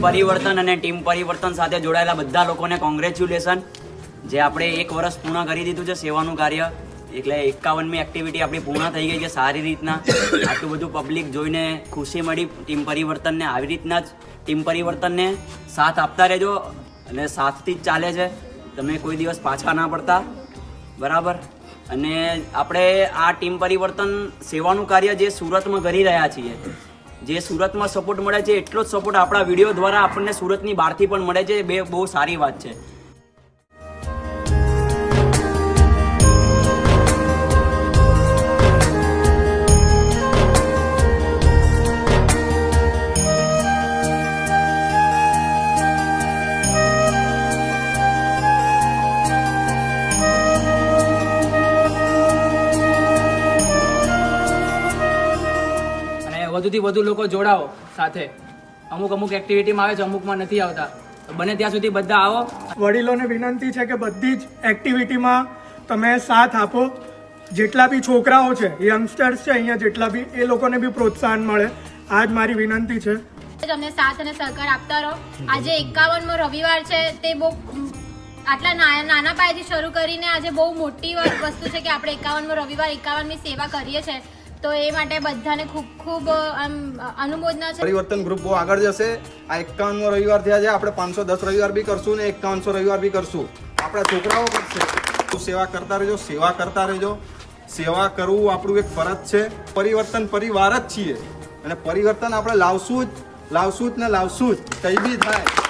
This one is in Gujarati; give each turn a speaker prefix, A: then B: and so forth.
A: પરિવર્તન અને ટીમ પરિવર્તન સાથે જોડાયેલા બધા લોકોને કોંગ્રેચ્યુલેશન. જે આપણે 1 વર્ષ પૂર્ણ કરી દીધું છે સેવાનું કાર્ય, એટલે 51મી એક્ટિવિટી આપણી પૂર્ણ થઈ ગઈ છે સારી રીતના. આટલું બધું પબ્લિક જોઈને ખુશી મળી ટીમ પરિવર્તનને. આવી રીતના જ ટીમ પરિવર્તનને સાથ આપતા રહેજો અને સાથથી જ ચાલે છે, તમે કોઈ દિવસ પાછા ના પડતા, બરાબર. અને આપણે આ ટીમ પરિવર્તન સેવાનું કાર્ય જે સુરતમાં કરી રહ્યા છીએ, જે સુરતમાં સપોર્ટ મળે છે એટલો જ સપોર્ટ આપણા વિડીયો દ્વારા આપણને સુરતની બહારથી પણ મળે છે. બહુ સારી વાત છે.
B: વધુથી વધુ લોકો જોડાઓ સાથે. અમુક એક્ટિવિટીમાં આવે છે, અમુકમાં નથી આવતા. બને ત્યાં સુધી બધા આવો.
C: વડીલોને વિનંતી છે કે બધી જ એક્ટિવિટીમાં તમે સાથ આપો. જેટલા બી છોકરાઓ છે, યંગસ્ટર્સ છે અહીંયા જેટલા બી, એ લોકોને બી પ્રોત્સાહન મળે. આ જ મારી વિનંતી છે.
D: તમને સાથ અને સહકાર આપતા રહો. આજે 51મો રવિવાર છે, તે બહુ આટલા નાના પાયેથી શરૂ કરીને આજે બહુ મોટી વસ્તુ છે કે આપણે 51મો રવિવાર 51મી સેવા કરીએ છીએ. તો એ માટે બધાને ખૂબ ખૂબ અનુમોદના છે.
E: પરિવર્તન ગ્રુપ બહુ આગળ જશે. આ 51મો રવિવાર થયા છે, આપણે 510 રવિવાર બી કરશું ને 5100 રવિવાર બી કરશું. આપણા છોકરાઓ કરશે. સેવા કરતા રહેજો, સેવા કરતા રહેજો. સેવા કરવું આપણું એક ફરજ છે. પરિવર્તન પરિવાર જ છીએ અને પરિવર્તન આપણે લાવશું જ ને લાવશું જ, કંઈ બી થાય.